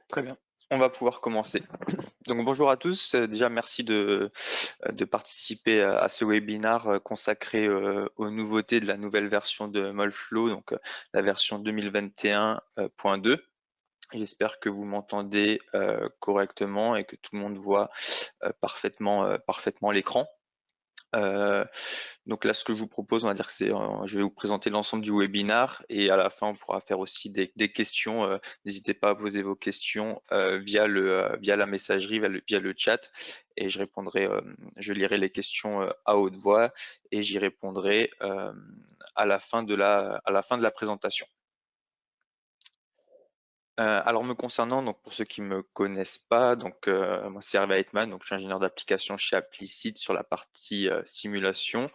Très bien, on va pouvoir commencer. Donc bonjour à tous, déjà merci de participer à ce webinaire consacré aux nouveautés de la nouvelle version de Molflow, donc la version 2021.2. J'espère que vous m'entendez correctement et que tout le monde voit parfaitement l'écran. Donc là, ce que je vous propose, on va dire que c'est, je vais vous présenter l'ensemble du webinar et à la fin, on pourra faire aussi des questions. N'hésitez pas à poser vos questions via la messagerie, via le chat, et je lirai les questions à haute voix et j'y répondrai à la fin de la présentation. Alors me concernant, donc pour ceux qui me connaissent pas, donc moi c'est Hervé Heitman, donc je suis ingénieur d'application chez Applicit sur la partie simulation,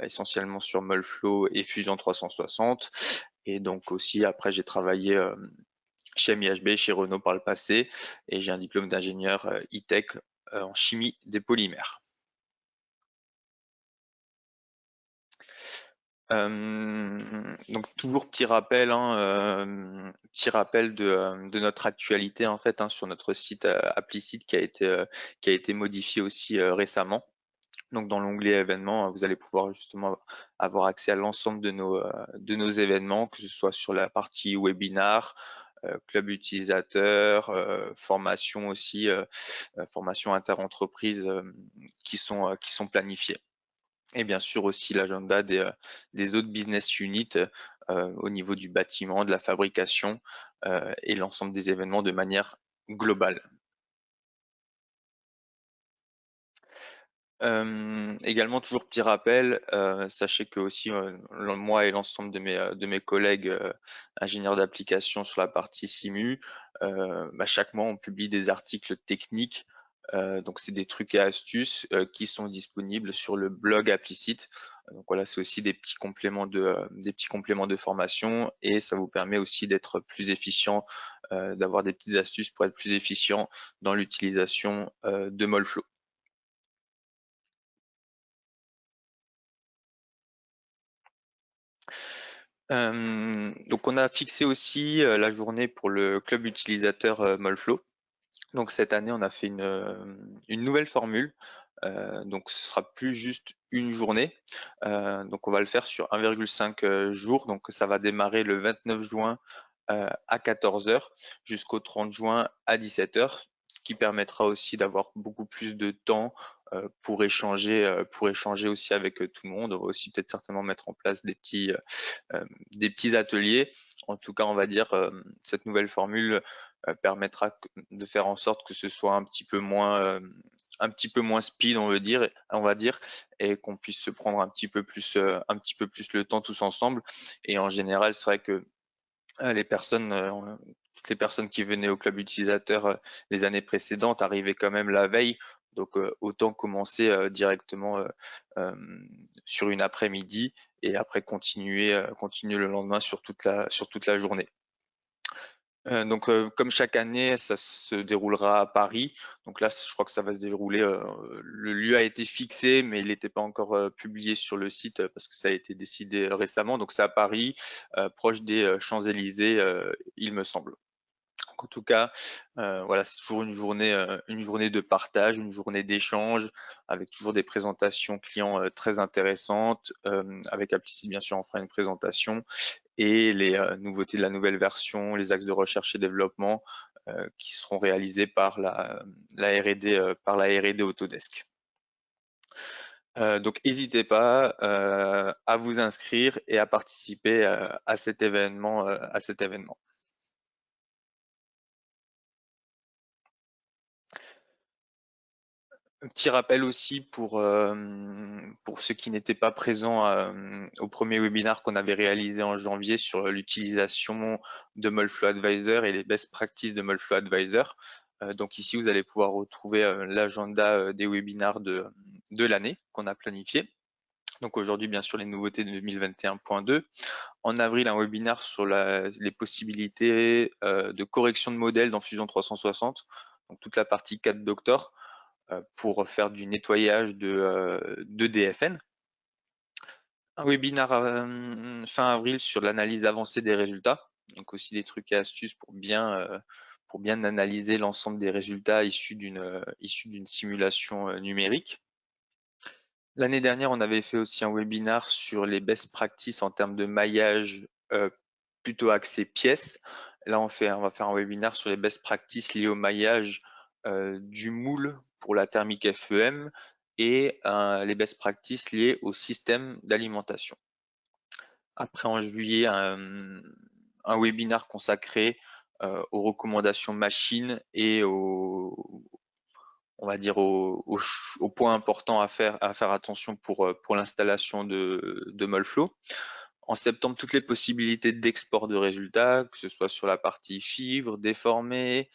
essentiellement sur Molflow et Fusion 360, et donc aussi après j'ai travaillé chez MIHB, chez Renault par le passé, et j'ai un diplôme d'ingénieur e-tech en chimie des polymères. Donc toujours petit rappel, petit rappel de notre actualité en fait sur notre site Applicit qui a été modifié aussi récemment. Donc dans l'onglet événements, vous allez pouvoir justement avoir accès à l'ensemble de nos événements, que ce soit sur la partie webinar, club utilisateur, formation aussi, formation interentreprise qui sont planifiées. Et bien sûr aussi l'agenda des autres business units au niveau du bâtiment, de la fabrication et l'ensemble des événements de manière globale. Également, toujours petit rappel, sachez que aussi moi et l'ensemble de mes collègues ingénieurs d'application sur la partie Simu, chaque mois on publie des articles techniques. Donc c'est des trucs et astuces qui sont disponibles sur le blog Applicit. Donc voilà, c'est aussi des petits compléments de formation et ça vous permet aussi d'être plus efficient, d'avoir des petites astuces pour être plus efficient dans l'utilisation de Molflow. Donc on a fixé aussi la journée pour le club utilisateur Molflow. Donc cette année on a fait une nouvelle formule. Donc ce sera plus juste une journée. Donc on va le faire sur 1,5 jours. Donc ça va démarrer le 29 juin à 14 h jusqu'au 30 juin à 17 h, ce qui permettra aussi d'avoir beaucoup plus de temps pour échanger aussi avec tout le monde. On va aussi peut-être certainement mettre en place des petits ateliers. En tout cas, on va dire cette nouvelle formule permettra de faire en sorte que ce soit un petit peu moins speed, on va dire, et qu'on puisse se prendre un petit peu plus le temps tous ensemble. Et en général, c'est vrai que toutes les personnes qui venaient au club utilisateur les années précédentes arrivaient quand même la veille. Donc autant commencer directement sur une après-midi et après continuer le lendemain sur toute la journée. Donc comme chaque année, ça se déroulera à Paris. Donc là, je crois que ça va se dérouler. Le lieu a été fixé, mais il n'était pas encore publié sur le site parce que ça a été décidé récemment. Donc c'est à Paris, proche des Champs-Élysées, il me semble. Donc, en tout cas, voilà, c'est toujours une journée de partage, une journée d'échange, avec toujours des présentations clients très intéressantes. Avec Applicit, bien sûr, on fera une présentation et les nouveautés de la nouvelle version, les axes de recherche et développement qui seront réalisés par la R&D Autodesk. Donc n'hésitez pas à vous inscrire et à participer à cet événement. Un petit rappel aussi pour ceux qui n'étaient pas présents au premier webinaire qu'on avait réalisé en janvier sur l'utilisation de Molflow Advisor et les best practices de Molflow Advisor. Donc ici, vous allez pouvoir retrouver l'agenda des webinaires de l'année qu'on a planifié. Donc aujourd'hui, bien sûr, les nouveautés de 2021.2. En avril, un webinaire sur les possibilités de correction de modèles dans Fusion 360. Donc toute la partie 4 Doctor pour faire du nettoyage de DFN. Un webinaire fin avril sur l'analyse avancée des résultats, donc aussi des trucs et astuces pour bien pour bien analyser l'ensemble des résultats issus d'une simulation numérique. L'année dernière, on avait fait aussi un webinar sur les best practices en termes de maillage plutôt axé pièces. Là, on va faire un webinar sur les best practices liées au maillage du moule pour la thermique FEM et les best practices liées au système d'alimentation. Après, en juillet, un webinar consacré aux recommandations machines et on va dire aux points importants à faire attention pour l'installation de Molflow. En septembre, toutes les possibilités d'export de résultats, que ce soit sur la partie fibre, déformée,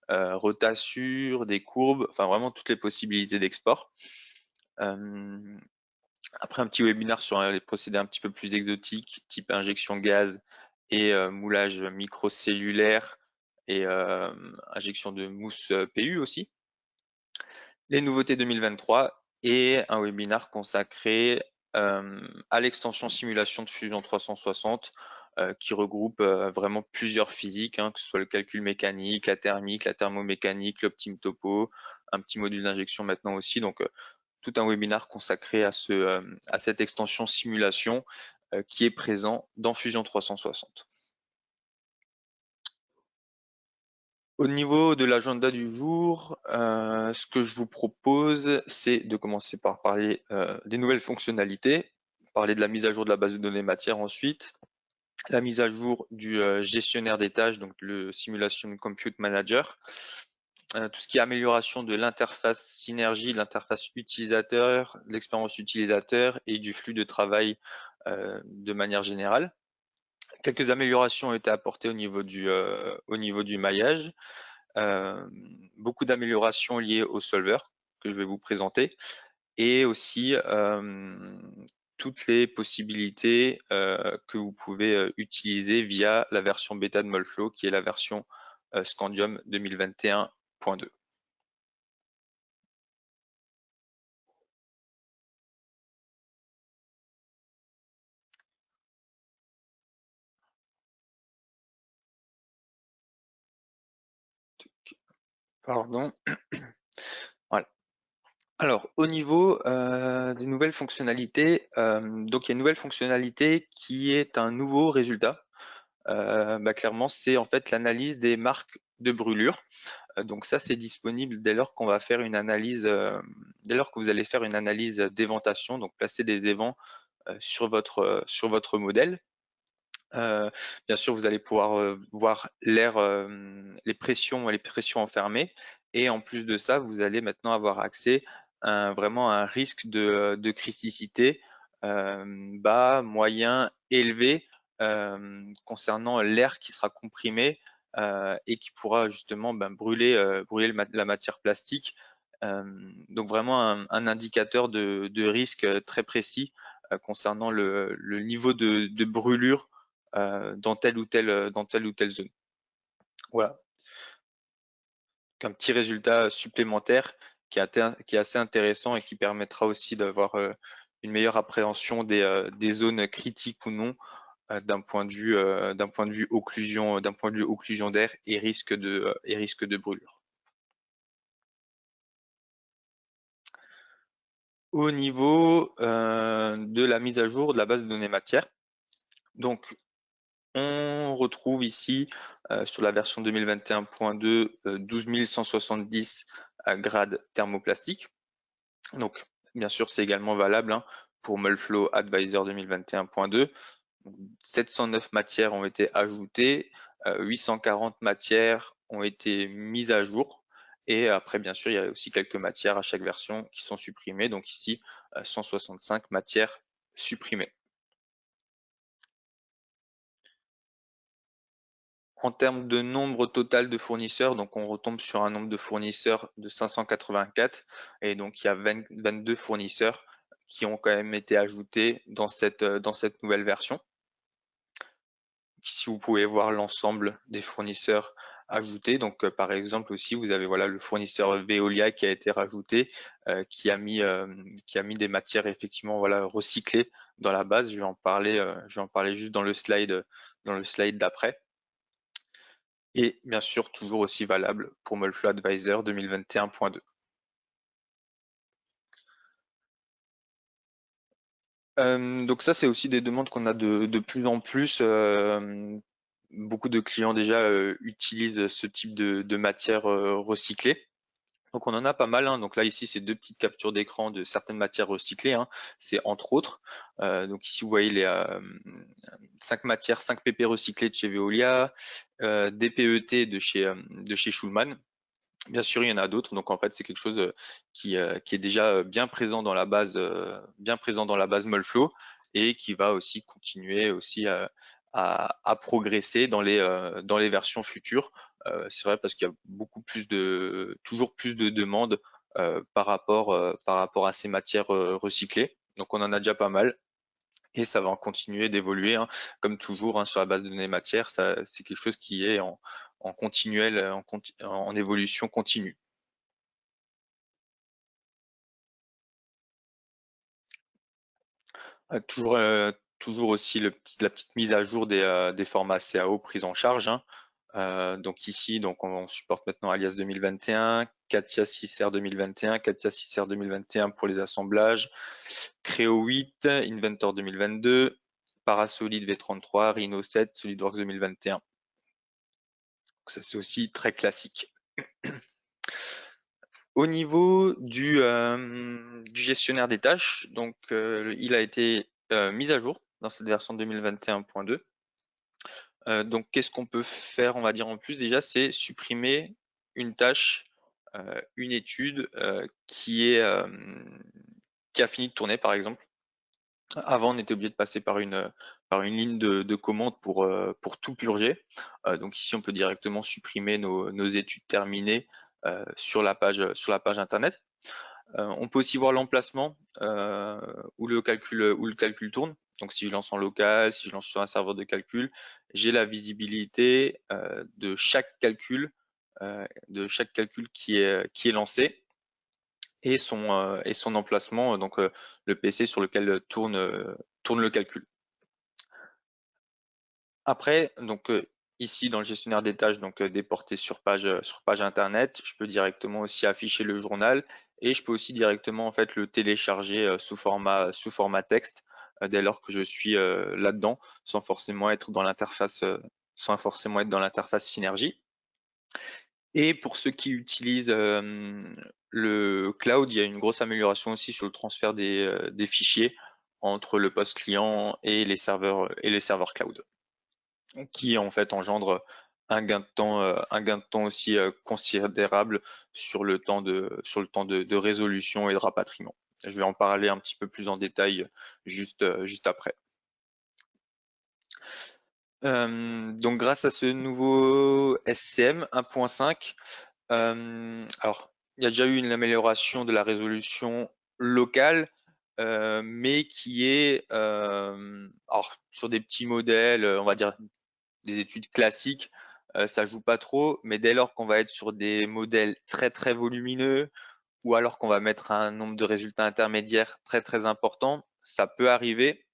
rotassure, des courbes, enfin vraiment toutes les possibilités d'export. Après un petit webinaire sur les procédés un petit peu plus exotiques, type injection gaz et moulage microcellulaire et injection de mousse PU aussi. Les nouveautés 2023 et un webinaire consacré à l'extension simulation de Fusion 360 qui regroupe vraiment plusieurs physiques, que ce soit le calcul mécanique, la thermique, la thermomécanique, l'optime topo, un petit module d'injection maintenant aussi. Donc tout un webinaire consacré à cette extension simulation qui est présent dans Fusion 360. Au niveau de l'agenda du jour, ce que je vous propose, c'est de commencer par parler des nouvelles fonctionnalités, parler de la mise à jour de la base de données matière ensuite, la mise à jour du gestionnaire des tâches, donc le Simulation Compute Manager, tout ce qui est amélioration de l'interface synergie, l'interface utilisateur, l'expérience utilisateur et du flux de travail de manière générale. Quelques améliorations ont été apportées au niveau du maillage. Beaucoup d'améliorations liées au solver que je vais vous présenter et aussi toutes les possibilités que vous pouvez utiliser via la version bêta de Molflow qui est la version Scandium 2021.2. Pardon. Voilà. Alors, au niveau des nouvelles fonctionnalités, donc il y a une nouvelle fonctionnalité qui est un nouveau résultat. Clairement, c'est en fait l'analyse des marques de brûlure. Donc ça, c'est disponible dès lors qu'on va faire une analyse, dès lors que vous allez faire une analyse d'éventation, donc placer des évents sur votre modèle. Bien sûr, vous allez pouvoir voir l'air, les pressions enfermées, et en plus de ça, vous allez maintenant avoir accès vraiment à un risque de criticité bas, moyen, élevé concernant l'air qui sera comprimé et qui pourra justement brûler la matière plastique. Donc vraiment un indicateur de risque très précis concernant le niveau de brûlure dans telle ou telle zone. Voilà. Un petit résultat supplémentaire qui est assez intéressant et qui permettra aussi d'avoir une meilleure appréhension des zones critiques ou non d'un point de vue occlusion d'air et risque de brûlure. Au niveau de la mise à jour de la base de données matière, donc on retrouve ici sur la version 2021.2 12170 grades thermoplastique. Donc bien sûr c'est également valable pour Molflow Advisor 2021.2. 709 matières ont été ajoutées, 840 matières ont été mises à jour. Et après, bien sûr, il y a aussi quelques matières à chaque version qui sont supprimées. Donc ici, 165 matières supprimées. En termes de nombre total de fournisseurs, donc on retombe sur un nombre de fournisseurs de 584 et donc il y a 22 fournisseurs qui ont quand même été ajoutés dans cette nouvelle version. Ici, vous pouvez voir l'ensemble des fournisseurs ajoutés. Donc, par exemple, aussi, vous avez le fournisseur Veolia qui a été rajouté, qui a mis des matières effectivement recyclées dans la base. Je vais en parler juste dans le slide d'après. et bien sûr toujours aussi valable pour Molflow Advisor 2021.2. Donc ça, c'est aussi des demandes qu'on a de plus en plus. Beaucoup de clients déjà utilisent ce type de matière recyclée. Donc on en a pas mal, hein. Donc là ici c'est deux petites captures d'écran de certaines matières recyclées, hein. C'est entre autres. Donc ici vous voyez les 5 matières, 5 PP recyclés de chez Veolia, des PET de chez Schulman. Bien sûr, il y en a d'autres. Donc en fait, c'est quelque chose qui est déjà bien présent dans la base, Molflow et qui va aussi continuer aussi à progresser dans les versions futures. C'est vrai parce qu'il y a toujours plus de demandes par rapport à ces matières recyclées. Donc on en a déjà pas mal et ça va continuer d'évoluer, hein. Comme toujours, hein, sur la base de données matières, ça c'est quelque chose qui est en continuel, en évolution continue. Toujours aussi la petite mise à jour des formats CAO prise en charge, hein. Donc ici, on supporte maintenant Alias 2021, CATIA 6R 2021, CATIA 6R 2021 pour les assemblages, Creo 8, Inventor 2022, Parasolid V33, Rhino 7, SolidWorks 2021. Donc ça c'est aussi très classique. Au niveau du gestionnaire des tâches, donc il a été mis à jour dans cette version 2021.2. Donc qu'est-ce qu'on peut faire, on va dire en plus déjà, c'est supprimer une tâche, une étude qui a fini de tourner par exemple. Avant, on était obligé de passer par une ligne de commande pour tout purger. Donc ici, on peut directement supprimer nos études terminées sur la page internet. On peut aussi voir l'emplacement où le calcul tourne. Donc si je lance en local, si je lance sur un serveur de calcul, j'ai la visibilité de chaque calcul qui est lancé et son emplacement, donc le PC sur lequel tourne le calcul. Après, donc ici dans le gestionnaire des tâches, donc déporté sur page internet, je peux directement aussi afficher le journal et je peux aussi directement en fait le télécharger sous format texte dès lors que je suis là-dedans, sans forcément être dans l'interface Synergie. Et pour ceux qui utilisent le cloud, il y a une grosse amélioration aussi sur le transfert des fichiers entre le poste client et les serveurs cloud, qui en fait engendre un gain de temps aussi considérable sur le temps de résolution et de rapatriement. Je vais en parler un petit peu plus en détail juste après. Donc grâce à ce nouveau SCM 1.5, alors il y a déjà eu une amélioration de la résolution locale, mais qui est alors sur des petits modèles, on va dire des études classiques, ça joue pas trop, mais dès lors qu'on va être sur des modèles très très volumineux ou alors qu'on va mettre un nombre de résultats intermédiaires très très important, ça peut arriver.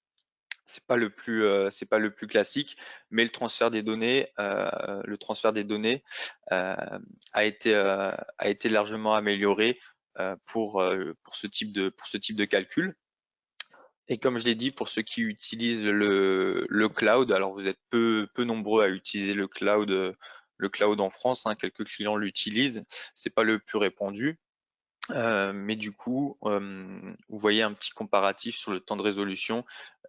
C'est pas le plus classique, mais le transfert des données a été largement amélioré pour ce type de calcul. Et comme je l'ai dit, pour ceux qui utilisent le cloud, alors vous êtes peu nombreux à utiliser le cloud en France, hein, quelques clients l'utilisent, c'est pas le plus répandu. Mais du coup, vous voyez un petit comparatif sur le temps de résolution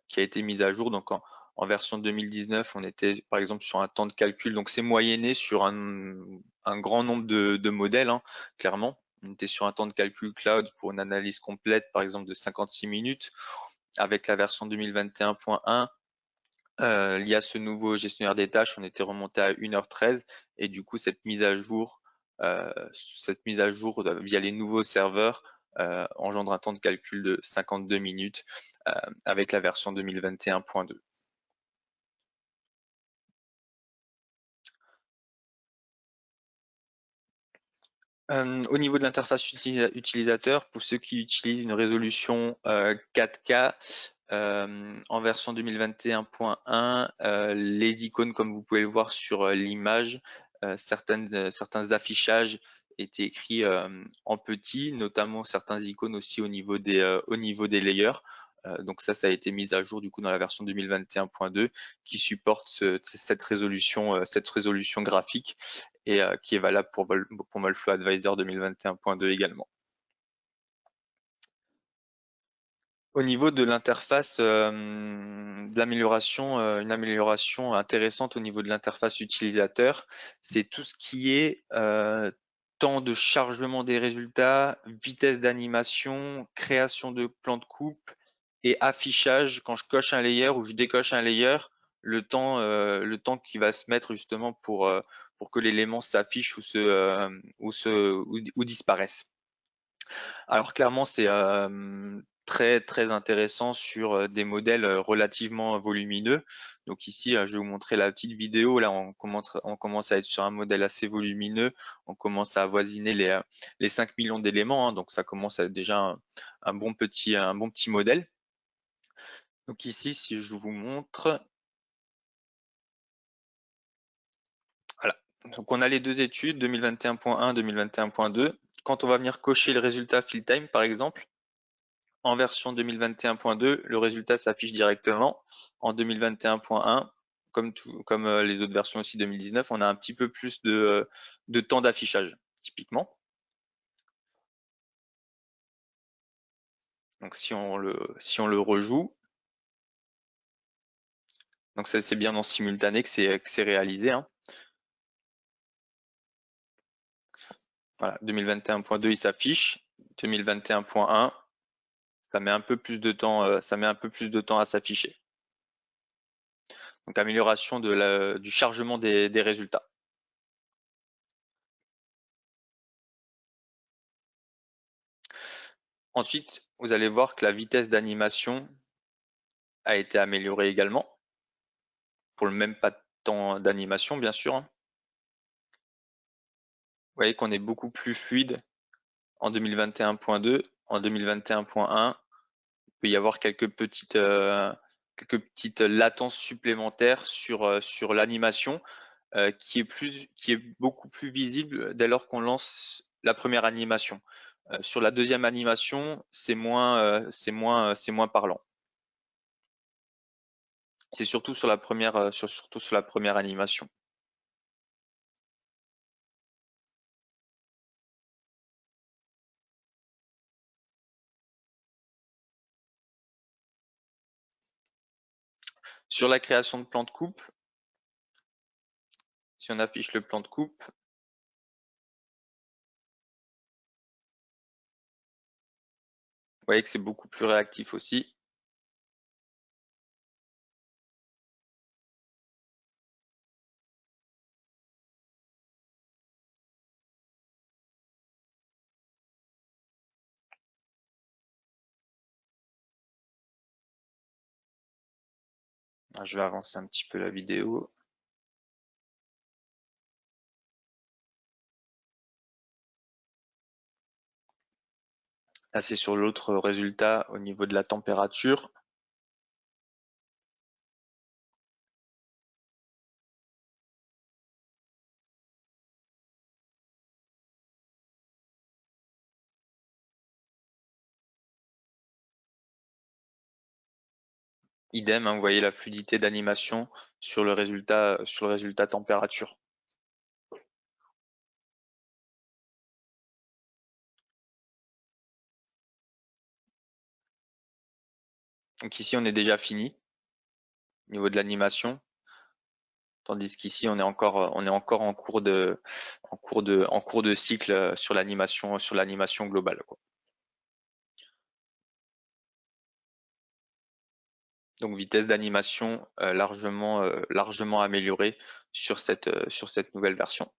qui a été mis à jour. Donc en version 2019, on était par exemple sur un temps de calcul, donc c'est moyenné sur un grand nombre de modèles, hein, clairement. On était sur un temps de calcul cloud pour une analyse complète, par exemple de 56 minutes. Avec la version 2021.1, lié à ce nouveau gestionnaire des tâches, on était remonté à 1h13 et du coup cette mise à jour via les nouveaux serveurs engendre un temps de calcul de 52 minutes avec la version 2021.2. Au niveau de l'interface utilisateur, pour ceux qui utilisent une résolution 4K en version 2021.1, les icônes, comme vous pouvez le voir sur l'image, certains affichages étaient écrits en petit, notamment certains icônes aussi au niveau des layers. Donc ça a été mis à jour du coup dans la version 2021.2 qui supporte cette résolution graphique et qui est valable pour Molflow Advisor 2021.2 également. Au niveau de l'interface, une amélioration intéressante au niveau de l'interface utilisateur, c'est tout ce qui est temps de chargement des résultats, vitesse d'animation, création de plans de coupe et affichage. Quand je coche un layer ou je décoche un layer, le temps qui va se mettre justement pour que l'élément s'affiche ou disparaisse. Alors clairement, c'est très très intéressant sur des modèles relativement volumineux. Donc ici, je vais vous montrer la petite vidéo. Là, on commence à être sur un modèle assez volumineux. On commence à avoisiner les 5 millions d'éléments. Hein. Donc ça commence à être déjà un bon petit modèle. Donc ici, si je vous montre, voilà. Donc on a les deux études, 2021.1, 2021.2. Quand on va venir cocher le résultat fill time, par exemple, en version 2021.2, le résultat s'affiche directement. En 2021.1, comme les autres versions aussi 2019, on a un petit peu plus de temps d'affichage, typiquement. Donc si on le rejoue, donc c'est bien en simultané que c'est réalisé. Hein. Voilà, 2021.2 il s'affiche, 2021.1 ça met un peu plus de temps à s'afficher. Donc amélioration du chargement des résultats. Ensuite, vous allez voir que la vitesse d'animation a été améliorée également, pour le même pas de temps d'animation, bien sûr. Hein. Vous voyez qu'on est beaucoup plus fluide en 2021.2, en 2021.1. Il peut y avoir quelques petites latences supplémentaires sur l'animation qui est beaucoup plus visible dès lors qu'on lance la première animation. Sur la deuxième animation, c'est moins parlant. C'est surtout sur la première animation. Sur la création de plans de coupe, si on affiche le plan de coupe, vous voyez que c'est beaucoup plus réactif aussi. Je vais avancer un petit peu la vidéo. Là, c'est sur l'autre résultat au niveau de la température. Idem, hein, vous voyez la fluidité d'animation sur le résultat température. Donc ici, on est déjà fini au niveau de l'animation, tandis qu'ici, on est encore en cours de cycle sur l'animation globale. Quoi. Donc vitesse d'animation largement améliorée sur cette nouvelle version.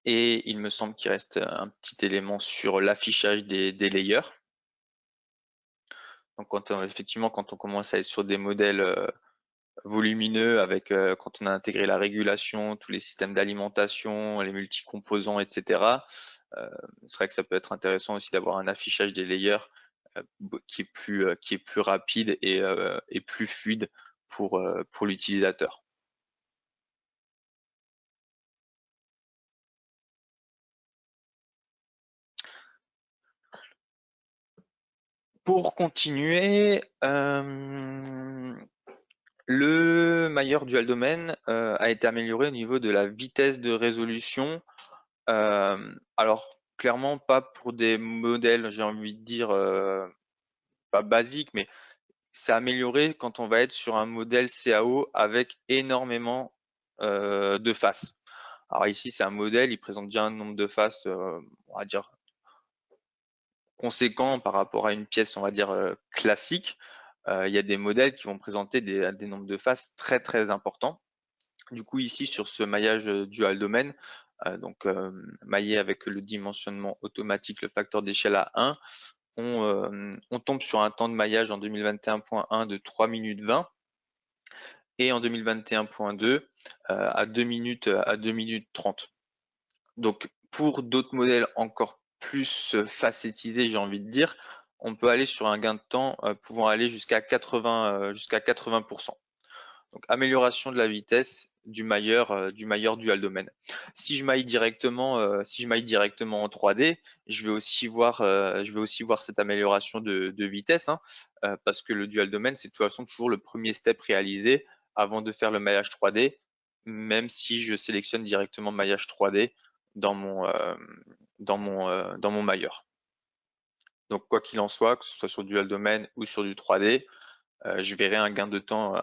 Et il me semble qu'il reste un petit élément sur l'affichage des layers. Donc effectivement, quand on commence à être sur des modèles volumineux, quand on a intégré la régulation, tous les systèmes d'alimentation, les multicomposants, etc., c'est vrai que ça peut être intéressant aussi d'avoir un affichage des layers qui est plus rapide et plus fluide pour l'utilisateur. Pour continuer, le Mailleur Dual Domain a été amélioré au niveau de la vitesse de résolution. Alors, clairement, pas pour des modèles, j'ai envie de dire, pas basiques, mais c'est amélioré quand on va être sur un modèle CAO avec énormément de faces. Alors ici, c'est un modèle, il présente déjà un nombre de faces, on va dire, conséquent par rapport à une pièce, on va dire, classique. Il y a des modèles qui vont présenter des nombres de faces très très importants. Du coup, ici, sur ce maillage dual domaine, donc maillé avec le dimensionnement automatique, le facteur d'échelle à 1, on tombe sur un temps de maillage en 2021.1 de 3 minutes 20 et en 2021.2 à 2 minutes 30. Donc pour d'autres modèles encore plus facétisés, j'ai envie de dire, on peut aller sur un gain de temps pouvant aller jusqu'à 80%. Donc amélioration de la vitesse du mailleur dual domaine. Si je maille directement en 3D, je vais aussi voir cette amélioration de vitesse, hein, parce que le dual domaine, c'est de toute façon toujours le premier step réalisé avant de faire le maillage 3D, même si je sélectionne directement maillage 3D dans mon mailleur. Donc quoi qu'il en soit, que ce soit sur du dual domaine ou sur du 3D, je verrai un gain de temps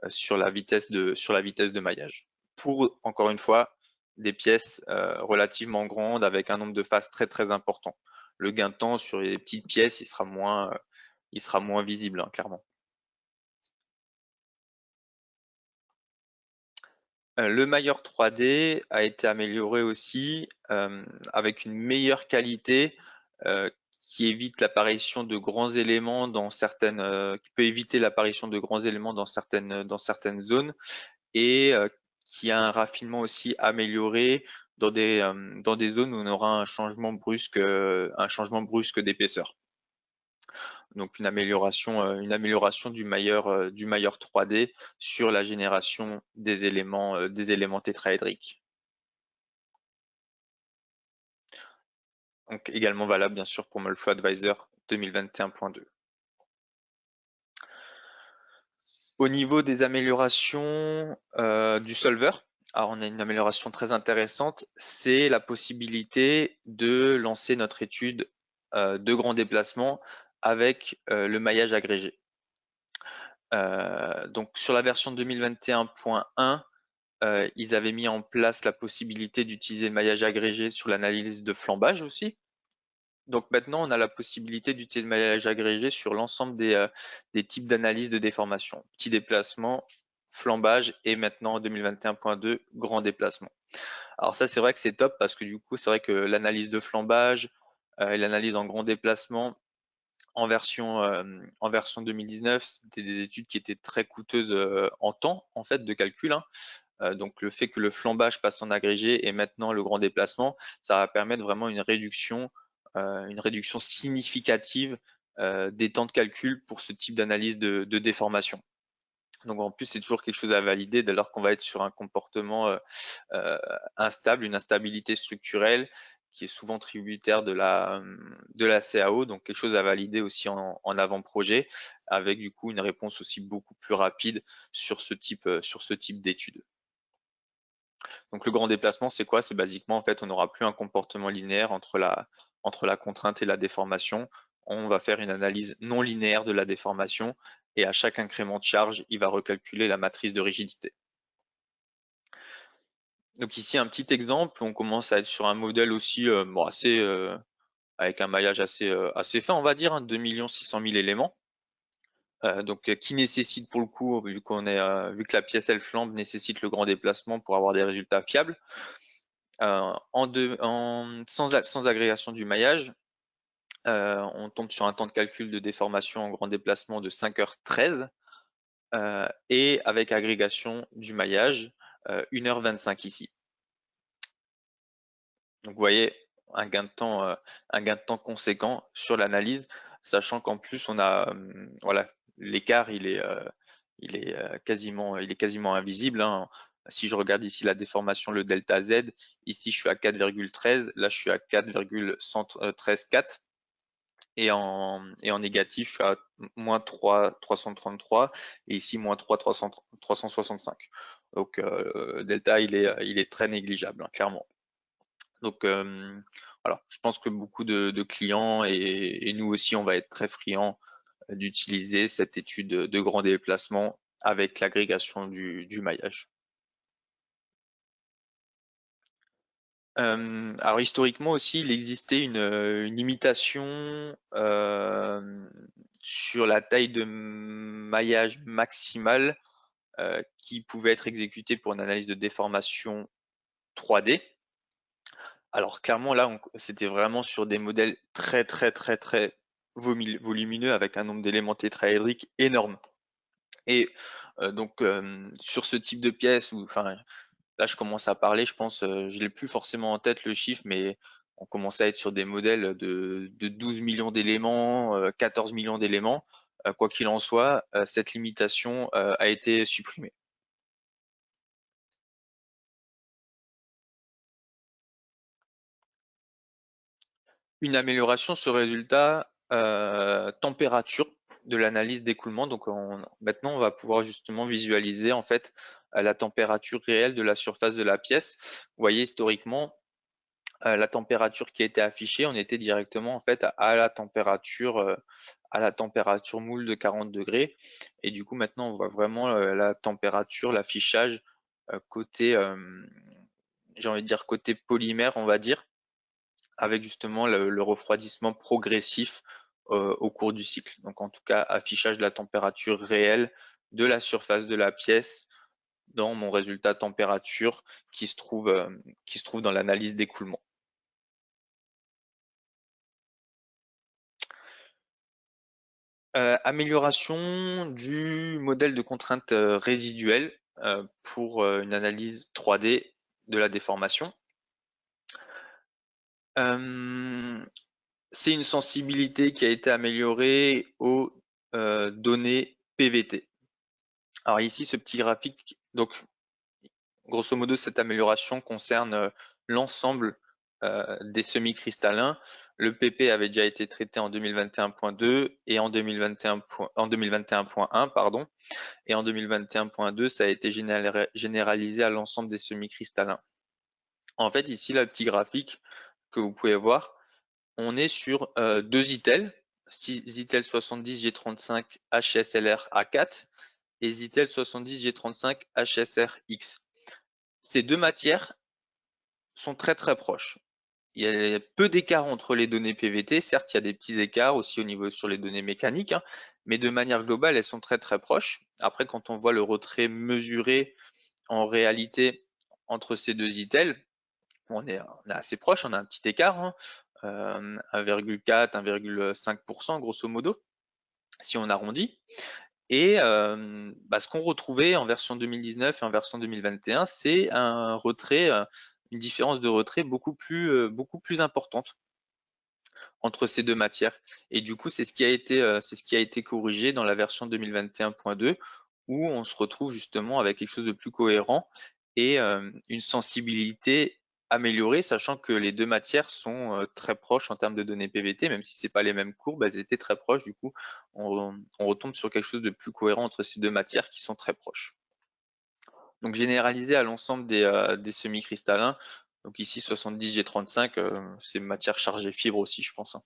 sur la vitesse de maillage. Pour, encore une fois, des pièces relativement grandes avec un nombre de faces très très important. Le gain de temps sur les petites pièces, il sera moins visible, hein, clairement. Le mailleur 3D a été amélioré aussi avec une meilleure qualité qui évite l'apparition de grands éléments qui peut éviter l'apparition de grands éléments dans certaines zones et qui a un raffinement aussi amélioré dans des zones où on aura un changement brusque d'épaisseur. Donc une amélioration du mailleur 3D sur la génération des éléments tétraédriques. Donc également valable bien sûr pour Molflow Advisor 2021.2. Au niveau des améliorations du solver, alors on a une amélioration très intéressante, c'est la possibilité de lancer notre étude de grand déplacement avec le maillage agrégé. Donc sur la version 2021.1, ils avaient mis en place la possibilité d'utiliser le maillage agrégé sur l'analyse de flambage aussi. Donc maintenant, on a la possibilité d'utiliser le maillage agrégé sur l'ensemble des types d'analyse de déformation. Petit déplacement, flambage et maintenant en 2021.2, grand déplacement. Alors ça, c'est vrai que c'est top parce que du coup, c'est vrai que l'analyse de flambage et l'analyse en grand déplacement en version 2019, c'était des études qui étaient très coûteuses en temps en fait de calcul, hein. Donc le fait que le flambage passe en agrégé et maintenant le grand déplacement, ça va permettre vraiment une réduction significative des temps de calcul pour ce type d'analyse de déformation. Donc en plus, c'est toujours quelque chose à valider dès lors qu'on va être sur un comportement instable, une instabilité structurelle qui est souvent tributaire de la CAO, donc quelque chose à valider aussi en avant-projet, avec du coup une réponse aussi beaucoup plus rapide sur ce type d'études. Donc le grand déplacement, c'est quoi? C'est basiquement, en fait, on n'aura plus un comportement linéaire entre la contrainte et la déformation. On va faire une analyse non linéaire de la déformation et à chaque incrément de charge, il va recalculer la matrice de rigidité. Donc ici, un petit exemple, on commence à être sur un modèle aussi avec un maillage assez fin, on va dire, hein, 2 600 000 éléments. Donc qui nécessite pour le coup, vu que la pièce elle flambe, nécessite le grand déplacement pour avoir des résultats fiables. Sans agrégation du maillage, on tombe sur un temps de calcul de déformation en grand déplacement de 5h13 et avec agrégation du maillage, 1h25 ici. Donc vous voyez un gain de temps conséquent sur l'analyse, sachant qu'en plus on a l'écart il est quasiment invisible, hein. Si je regarde ici la déformation, le delta Z, ici je suis à 4,13, là je suis à 4,13,4. et en négatif, je suis à moins 333 et ici moins 365. Donc delta, il est très négligeable, hein, clairement. Donc voilà, je pense que beaucoup de clients et nous aussi, on va être très friands d'utiliser cette étude de grand déplacement avec l'agrégation du maillage. Alors historiquement aussi, il existait une limitation sur la taille de maillage maximale qui pouvait être exécutée pour une analyse de déformation 3D. Alors clairement là, c'était vraiment sur des modèles très très très très volumineux avec un nombre d'éléments tétraédriques énorme. Et donc sur ce type de pièce, enfin là je commence à parler, je pense, je l'ai plus forcément en tête le chiffre, mais on commence à être sur des modèles de 12 millions d'éléments, 14 millions d'éléments. Quoi qu'il en soit, cette limitation a été supprimée. Une amélioration sur résultat température de l'analyse d'écoulement. Donc maintenant, on va pouvoir justement visualiser en fait la température réelle de la surface de la pièce. Vous voyez historiquement la température qui était affichée, on était directement en fait à la température moule de 40 degrés. Et du coup, maintenant, on voit vraiment la température, l'affichage côté, j'ai envie de dire côté polymère, on va dire, avec justement le refroidissement progressif au cours du cycle. Donc en tout cas, affichage de la température réelle de la surface de la pièce dans mon résultat température qui se trouve dans l'analyse d'écoulement. Amélioration du modèle de contrainte résiduelle pour une analyse 3D de la déformation. C'est une sensibilité qui a été améliorée aux données PVT. Alors ici, ce petit graphique, donc grosso modo, cette amélioration concerne l'ensemble des semi-cristallins. Le PP avait déjà été traité en 2021.2 et en 2021.1, pardon, et en 2021.2, ça a été généralisé à l'ensemble des semi-cristallins. En fait, ici, le petit graphique que vous pouvez voir, on est sur deux Zytel, Zytel 70 G35 HSLR A4 et Zytel 70 G35 HSR X. Ces deux matières sont très très proches. Il y a peu d'écart entre les données PVT. Certes, il y a des petits écarts aussi au niveau sur les données mécaniques, hein, mais de manière globale, elles sont très très proches. Après, quand on voit le retrait mesuré en réalité entre ces deux itels, on est assez proche, on a un petit écart, hein, 1,4, 1,5% grosso modo, si on arrondit. Et ce qu'on retrouvait en version 2019 et en version 2021, c'est un retrait, une différence de retrait beaucoup plus importante entre ces deux matières. Et du coup, c'est ce qui a été corrigé dans la version 2021.2, où on se retrouve justement avec quelque chose de plus cohérent et une sensibilité améliorée, sachant que les deux matières sont très proches en termes de données PVT, même si c'est pas les mêmes courbes, elles étaient très proches. Du coup, on retombe sur quelque chose de plus cohérent entre ces deux matières qui sont très proches. Donc généralisé à l'ensemble des semi-cristallins. Donc ici 70 G35, c'est matière chargée fibre aussi, je pense, hein.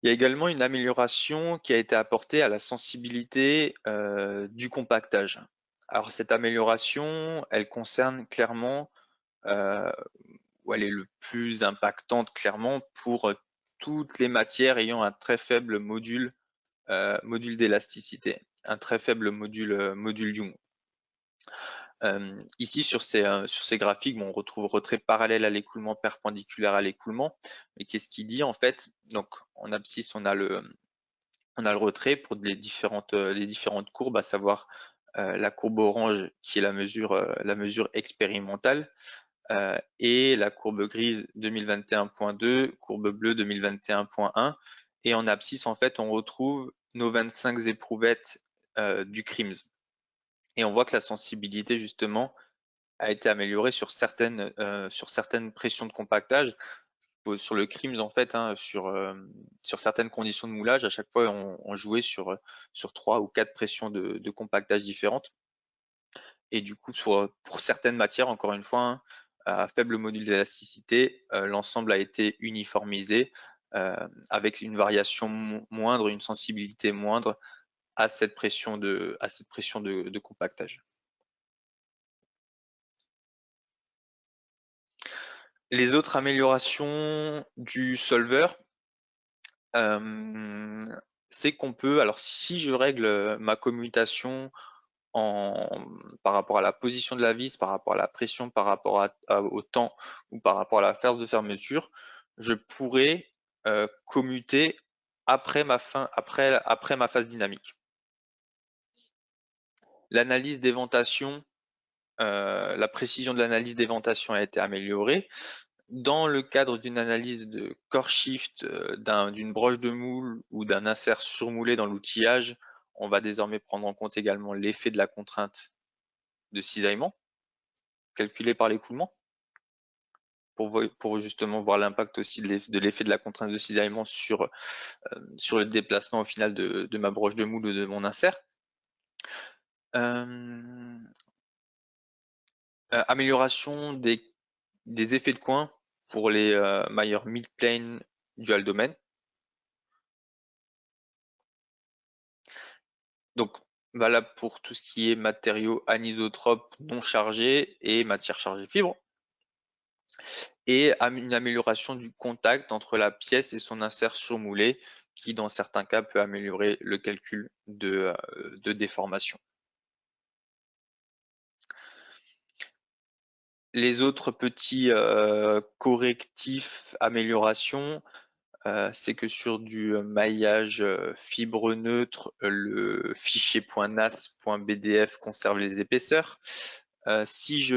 Il y a également une amélioration qui a été apportée à la sensibilité du compactage. Alors cette amélioration, elle concerne clairement, ou elle est le plus impactante clairement pour toutes les matières ayant un très faible module d'élasticité, un très faible module Young. Ici sur ces graphiques, bon, on retrouve retrait parallèle à l'écoulement, perpendiculaire à l'écoulement. Mais qu'est-ce qu'il dit en fait? Donc en abscisse, on a le retrait pour les différentes courbes, à savoir la courbe orange qui est la mesure expérimentale et la courbe grise 2021.2, courbe bleue 2021.1. Et en abscisse, en fait, on retrouve nos 25 éprouvettes du CRIMS. Et on voit que la sensibilité, justement, a été amélioré sur certaines pressions de compactage. Sur le CRIMS, en fait, hein, sur certaines conditions de moulage, à chaque fois, on jouait sur 3 ou 4 pressions de compactage différentes. Et du coup, pour certaines matières, encore une fois, hein, à faible module d'élasticité, l'ensemble a été uniformisé avec une variation moindre, une sensibilité moindre à cette pression de compactage. Les autres améliorations du solver, c'est qu'on peut, alors si je règle ma commutation par rapport à la position de la vis, par rapport à la pression, par rapport au temps ou par rapport à la force de fermeture, je pourrais commuter après ma phase dynamique. L'analyse d'éventation, la précision de l'analyse d'éventation a été améliorée. Dans le cadre d'une analyse de core shift d'une broche de moule ou d'un insert surmoulé dans l'outillage, on va désormais prendre en compte également l'effet de la contrainte de cisaillement calculé par l'écoulement pour justement voir l'impact aussi de l'effet de la contrainte de cisaillement sur le déplacement au final de ma broche de moule ou de mon insert. Amélioration des effets de coin pour les mailleurs mid-plane dual domain. Donc valable pour tout ce qui est matériaux anisotropes non chargés et matières chargées fibres. Et une amélioration du contact entre la pièce et son insert surmoulé qui dans certains cas peut améliorer le calcul de déformation. Les autres petits correctifs, améliorations, c'est que sur du maillage fibre neutre, le fichier .nas.bdf conserve les épaisseurs. Si j'ai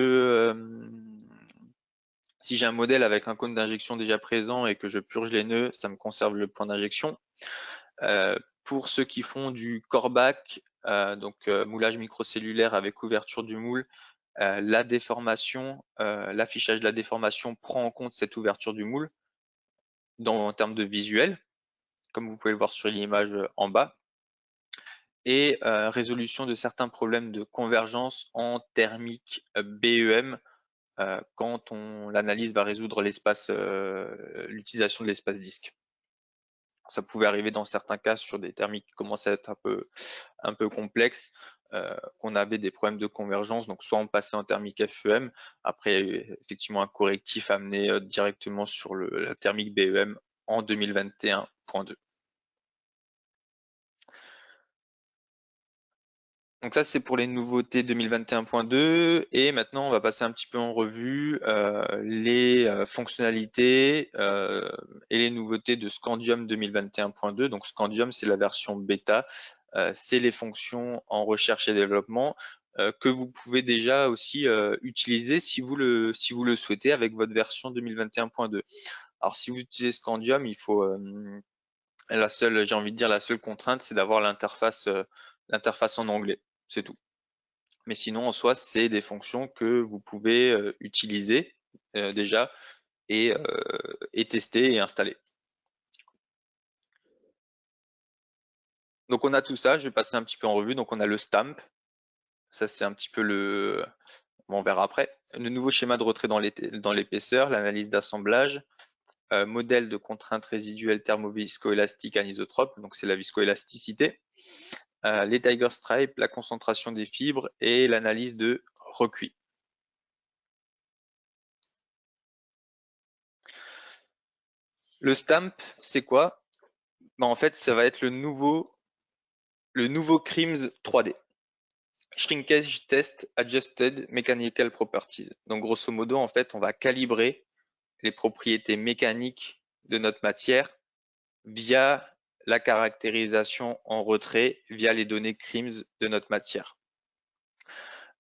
un modèle avec un cône d'injection déjà présent et que je purge les nœuds, ça me conserve le point d'injection. Pour ceux qui font du coreback, donc moulage microcellulaire avec ouverture du moule, la déformation, l'affichage de la déformation prend en compte cette ouverture du moule en termes de visuel, comme vous pouvez le voir sur l'image en bas, et résolution de certains problèmes de convergence en thermique BEM quand l'analyse va résoudre l'utilisation de l'espace disque. Ça pouvait arriver dans certains cas sur des thermiques qui commençaient à être un peu complexes, qu'on avait des problèmes de convergence, donc soit on passait en thermique FEM, après effectivement un correctif amené directement sur la thermique BEM en 2021.2. Donc ça c'est pour les nouveautés 2021.2 et maintenant on va passer un petit peu en revue les fonctionnalités et les nouveautés de Scandium 2021.2. Donc Scandium c'est la version bêta, c'est les fonctions en recherche et développement que vous pouvez déjà aussi utiliser si vous le souhaitez avec votre version 2021.2. Alors si vous utilisez Scandium, il faut la seule contrainte c'est d'avoir l'interface en anglais, c'est tout. Mais sinon en soi c'est des fonctions que vous pouvez utiliser déjà et tester et installer. Donc on a tout ça, je vais passer un petit peu en revue. Donc on a le stamp, ça c'est un petit peu on verra après. Le nouveau schéma de retrait dans l'épaisseur, l'analyse d'assemblage, modèle de contrainte résiduelle thermoviscoélastique anisotrope, donc c'est la viscoélasticité, les Tiger Stripes, la concentration des fibres et l'analyse de recuit. Le stamp, c'est quoi? En fait, ça va être le nouveau CRIMS 3D. Shrinkage Test Adjusted Mechanical Properties. Donc grosso modo, en fait, on va calibrer les propriétés mécaniques de notre matière via la caractérisation en retrait, via les données CRIMS de notre matière.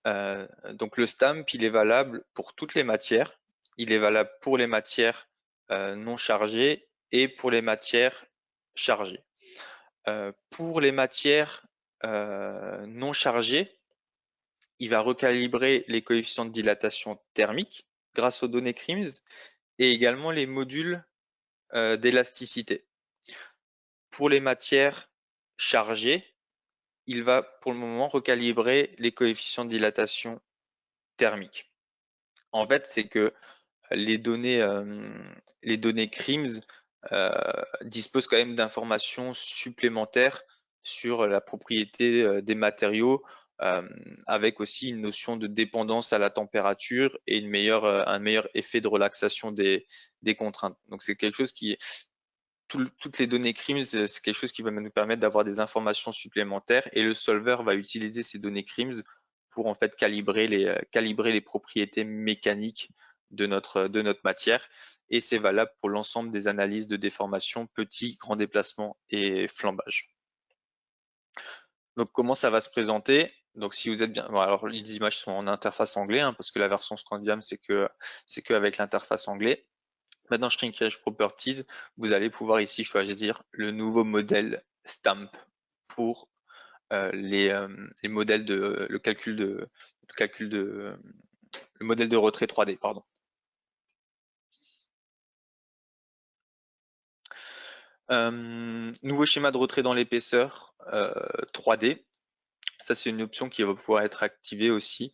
Donc le stamp, il est valable pour toutes les matières. Il est valable pour les matières non chargées et pour les matières chargées. Pour les matières non chargées, il va recalibrer les coefficients de dilatation thermique grâce aux données CRIMS et également les modules d'élasticité. Pour les matières chargées, il va pour le moment recalibrer les coefficients de dilatation thermique. En fait, c'est que les données CRIMS disposent quand même d'informations supplémentaires sur la propriété des matériaux, avec aussi une notion de dépendance à la température et un meilleur effet de relaxation des contraintes. Donc c'est quelque chose qui toutes les données CRIMS, c'est quelque chose qui va nous permettre d'avoir des informations supplémentaires et le solver va utiliser ces données CRIMS pour en fait calibrer les propriétés mécaniques de notre matière et c'est valable pour l'ensemble des analyses de déformation, petit, grand déplacement et flambage. Donc comment ça va se présenter? Donc si vous êtes bien, bon, alors les images sont en interface anglais parce que la version Scandium c'est que avec l'interface anglais. Maintenant, Shrinkage Properties, vous allez pouvoir ici choisir le nouveau modèle Stamp pour les modèles de le modèle de retrait 3D, pardon. Nouveau schéma de retrait dans l'épaisseur 3D. Ça, c'est une option qui va pouvoir être activée aussi.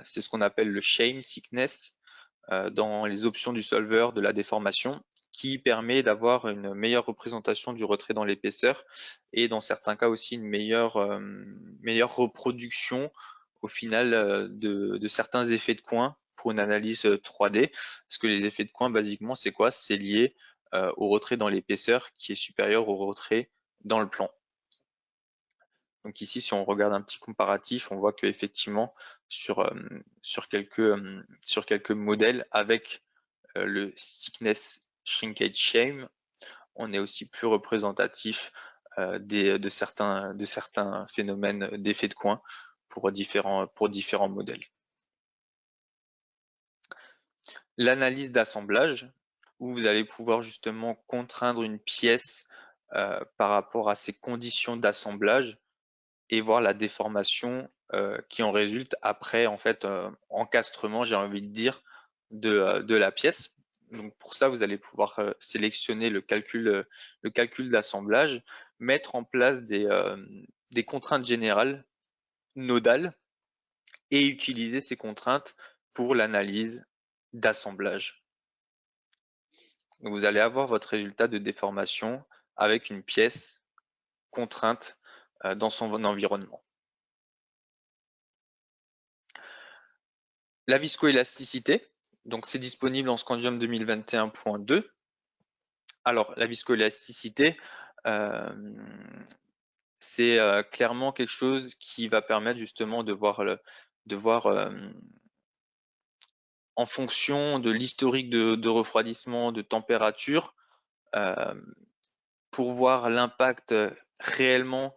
C'est ce qu'on appelle le shame thickness dans les options du solver de la déformation qui permet d'avoir une meilleure représentation du retrait dans l'épaisseur et dans certains cas aussi une meilleure reproduction au final de certains effets de coin pour une analyse 3D. Parce que les effets de coin, basiquement, c'est quoi? C'est lié au retrait dans l'épaisseur qui est supérieur au retrait dans le plan. Donc ici, si on regarde un petit comparatif, on voit qu'effectivement, sur quelques modèles avec le thickness shrinkage shame, on est aussi plus représentatif de certains phénomènes d'effet de coin pour différents modèles. L'analyse d'assemblage, où vous allez pouvoir justement contraindre une pièce par rapport à ses conditions d'assemblage et voir la déformation qui en résulte après en fait encastrement, j'ai envie de dire, de la pièce. Donc pour ça, vous allez pouvoir sélectionner le calcul d'assemblage, mettre en place des contraintes générales nodales et utiliser ces contraintes pour l'analyse d'assemblage. Donc vous allez avoir votre résultat de déformation avec une pièce contrainte dans son environnement. La viscoélasticité, donc c'est disponible en Scandium 2021.2. Alors la viscoélasticité, c'est clairement quelque chose qui va permettre justement de voir en fonction de l'historique de refroidissement, de température, pour voir l'impact réellement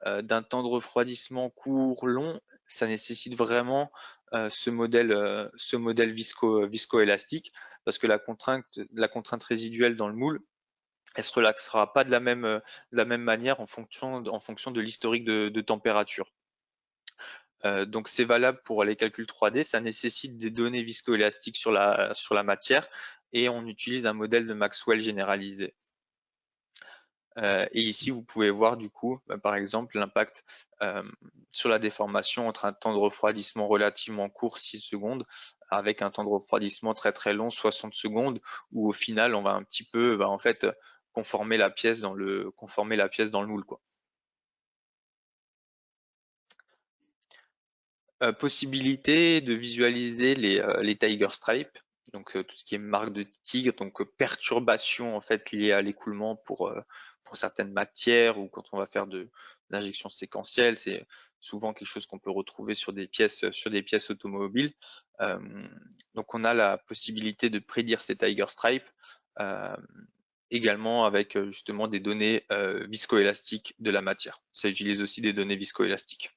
d'un temps de refroidissement court, long, ça nécessite vraiment ce modèle viscoélastique parce que la contrainte résiduelle dans le moule, elle se relaxera pas de la même manière en fonction de l'historique de température. Donc c'est valable pour les calculs 3D, ça nécessite des données viscoélastiques sur la matière et on utilise un modèle de Maxwell généralisé. Et ici, vous pouvez voir du coup, par exemple, l'impact sur la déformation entre un temps de refroidissement relativement court, 6 secondes, avec un temps de refroidissement très très long, 60 secondes, où au final, on va un petit peu en fait conformer la pièce dans le moule, quoi. Possibilité de visualiser les tiger stripes, donc tout ce qui est marque de tigre, donc perturbation en fait liée à l'écoulement pour certaines matières ou quand on va faire de l'injection séquentielle, c'est souvent quelque chose qu'on peut retrouver sur des pièces automobiles. Donc on a la possibilité de prédire ces tiger stripes également avec justement des données viscoélastiques de la matière. Ça utilise aussi des données viscoélastiques.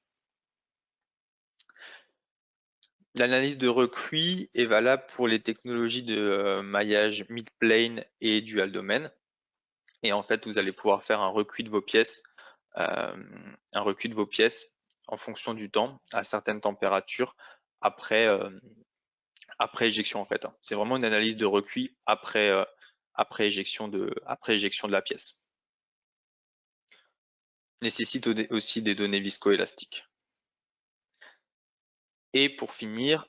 L'analyse de recuit est valable pour les technologies de maillage mid-plane et dual domaine. Et en fait, vous allez pouvoir faire un recuit de vos pièces, en fonction du temps à certaines températures après, après éjection en fait. C'est vraiment une analyse de recuit après éjection de la pièce. Nécessite aussi des données viscoélastiques. Et pour finir,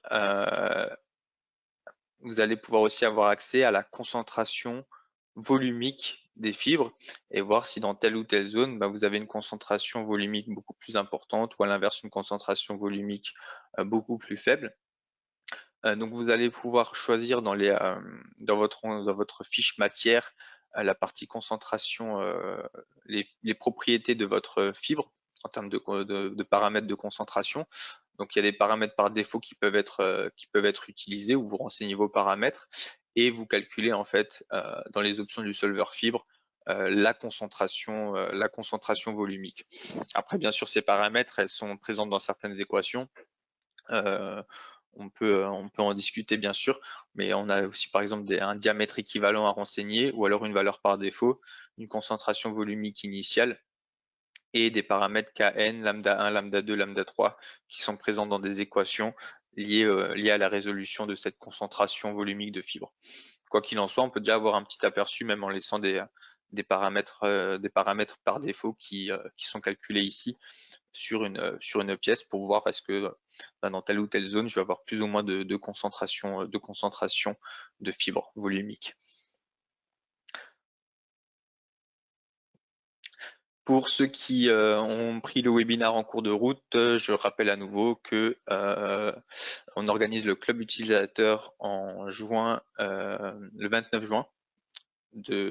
vous allez pouvoir aussi avoir accès à la concentration volumique des fibres et voir si dans telle ou telle zone, vous avez une concentration volumique beaucoup plus importante ou à l'inverse une concentration volumique beaucoup plus faible. Donc vous allez pouvoir choisir dans votre fiche matière la partie concentration, les propriétés de votre fibre en termes de paramètres de concentration. Donc il y a des paramètres par défaut qui peuvent être utilisés où vous renseignez vos paramètres et vous calculez en fait dans les options du solver fibre la concentration volumique. Après bien sûr ces paramètres elles sont présentes dans certaines équations. On peut en discuter bien sûr, mais on a aussi par exemple un diamètre équivalent à renseigner ou alors une valeur par défaut, une concentration volumique initiale et des paramètres Kn, lambda 1, lambda 2, lambda 3 qui sont présents dans des équations liées à la résolution de cette concentration volumique de fibres. Quoi qu'il en soit, on peut déjà avoir un petit aperçu même en laissant des paramètres par défaut qui sont calculés ici sur une pièce pour voir est-ce que dans telle ou telle zone, je vais avoir plus ou moins de concentration de fibres volumiques. Pour ceux qui ont pris le webinaire en cours de route, je rappelle à nouveau que on organise le club utilisateur en juin, le 29 juin,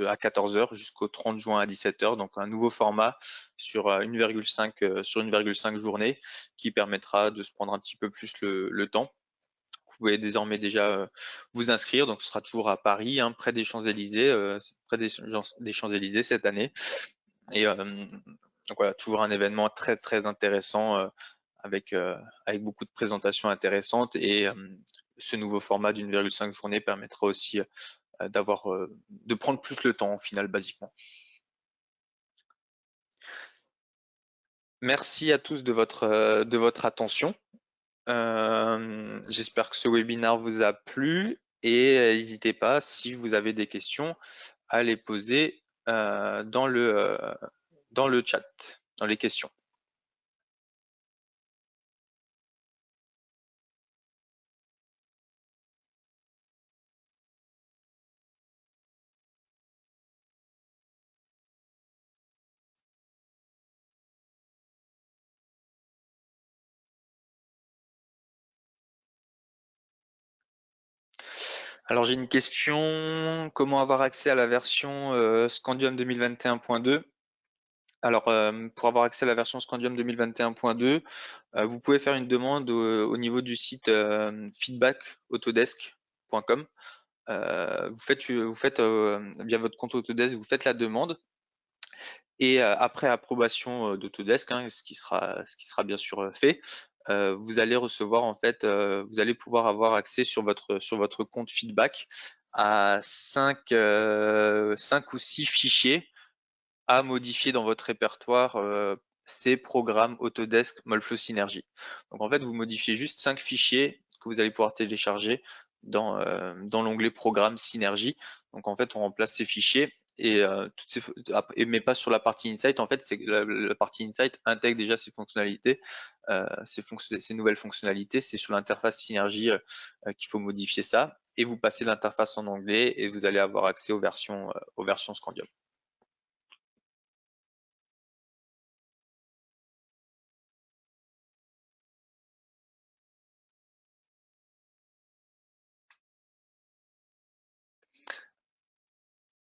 à 14 h jusqu'au 30 juin à 17 h. Donc un nouveau format sur 1,5 journée qui permettra de se prendre un petit peu plus le temps. Vous pouvez désormais déjà vous inscrire. Donc ce sera toujours à Paris, près des Champs-Élysées, cette année. Et donc voilà, toujours un événement très très intéressant avec beaucoup de présentations intéressantes et ce nouveau format d'1,5 journée permettra aussi de prendre plus le temps au final basiquement. Merci à tous de votre attention. J'espère que ce webinaire vous a plu et n'hésitez pas si vous avez des questions à les poser dans le chat, dans les questions. Alors j'ai une question, comment avoir accès à la version Scandium 2021.2? Alors pour avoir accès à la version Scandium 2021.2, vous pouvez faire une demande au niveau du site feedback.autodesk.com. Vous faites via votre compte Autodesk, vous faites la demande et après approbation d'Autodesk, ce qui sera bien sûr fait, vous allez recevoir en fait, vous allez pouvoir avoir accès sur votre compte feedback à 5 ou 6 fichiers à modifier dans votre répertoire ces programmes Autodesk Moldflow Synergy. Donc en fait, vous modifiez juste 5 fichiers que vous allez pouvoir télécharger dans l'onglet Programme Synergy. Donc en fait, on remplace ces fichiers et mais pas sur la partie Insight. En fait, c'est la partie Insight intègre déjà ces fonctionnalités, ces nouvelles fonctionnalités. C'est sur l'interface Synergy qu'il faut modifier ça. Et vous passez l'interface en anglais et vous allez avoir accès aux versions Scandium.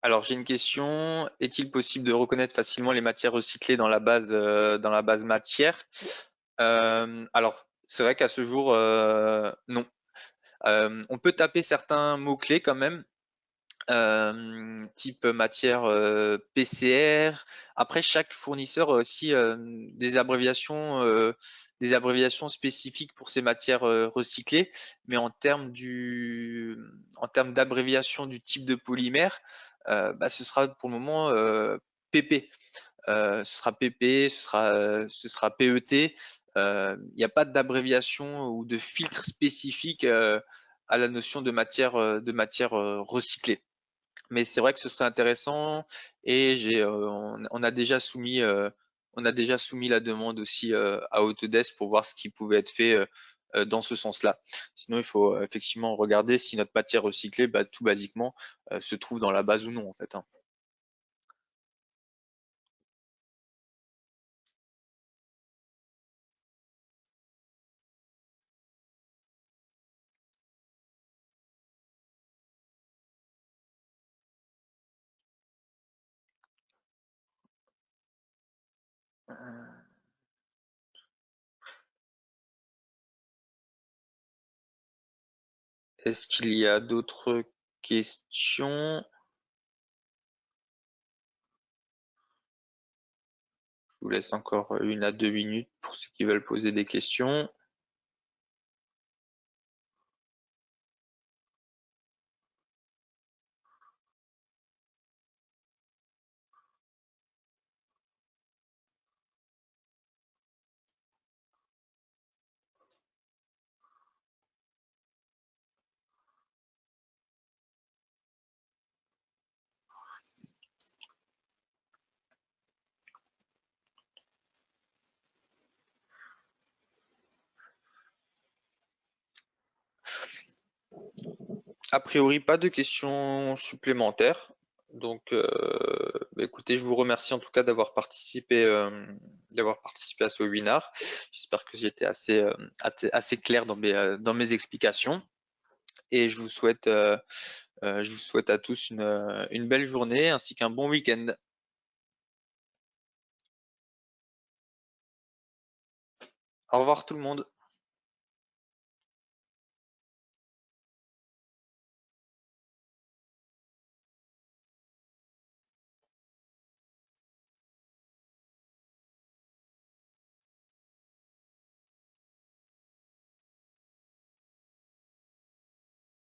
Alors j'ai une question, est-il possible de reconnaître facilement les matières recyclées dans la base matière? Alors c'est vrai qu'à ce jour non. On peut taper certains mots-clés quand même, type matière PCR. Après chaque fournisseur a aussi des abréviations spécifiques pour ces matières recyclées, mais en termes d'abréviation du type de polymère, ce sera pour le moment PP. Ce sera PP, ce sera PET. il n'y a pas d'abréviation ou de filtre spécifique à la notion de matière recyclée. Mais c'est vrai que ce serait intéressant et on a déjà soumis la demande aussi à Autodesk pour voir ce qui pouvait être fait dans ce sens-là. Sinon, il faut effectivement regarder si notre matière recyclée, bah, tout basiquement, se trouve dans la base ou non en fait, hein. Est-ce qu'il y a d'autres questions? Je vous laisse encore 1 à 2 minutes pour ceux qui veulent poser des questions. A priori, pas de questions supplémentaires. Donc, bah, écoutez, je vous remercie en tout cas d'avoir participé à ce webinaire. J'espère que j'étais assez clair dans mes explications. Et je vous souhaite à tous une belle journée ainsi qu'un bon week-end. Au revoir tout le monde.